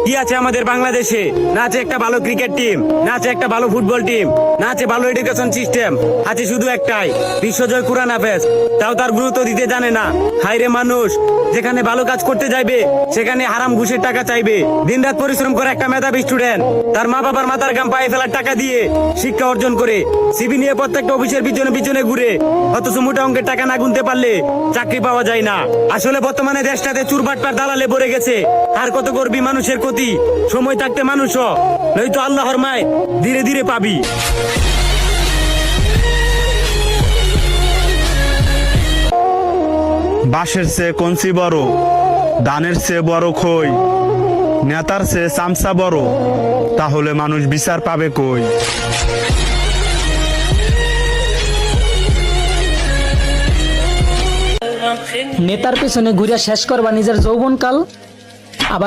কি আছে আমাদের বাংলাদেশে? না আছে একটা ভালো ক্রিকেট টিম, না আছে একটা ভালো ফুটবল টিম, না আছে ভালো এডুকেশন সিস্টেম, আছে শুধু একটাই বিশ্বজয় কুরআন হাফেজ। তাও তার গুরুত্ব দিতে জানে না। হায়রে মানুষ, যেখানে ভালো কাজ করতে যাইবে সেখানে হারাম ঘুষের টাকা চাইবে। দিনরাত পরিশ্রম করে একটা মেধাবী স্টুডেন্ট তার মা বাবার মাথার ঘাম পায়ে ফেলার টাকা দিয়ে শিক্ষা অর্জন করে সিভি নিয়ে প্রত্যেকটা অফিসের পিছনে পিছনে ঘুরে, অথচ মোটা অঙ্কের টাকা না গুনতে পারলে চাকরি পাওয়া যায় না। আসলে বর্তমানে দেশটাতে চুরবাটপার দালালে ভরে গেছে। আর কত করবি মানুষের ক্ষতি? সময় থাকতে মানুষ হ, নয়তো আল্লাহর মায় ধীরে ধীরে পাবি। বাঁশের চেয়ে কঞ্চি বড়, ধানের চেয়ে বড় খই, নেতার চেয়ে চামচা বড়, তাহলে মানুষ বিচার পাবে কই? নেতার পেছনে ঘুরে শেষ করবা নিজের যৌবনকাল, আবার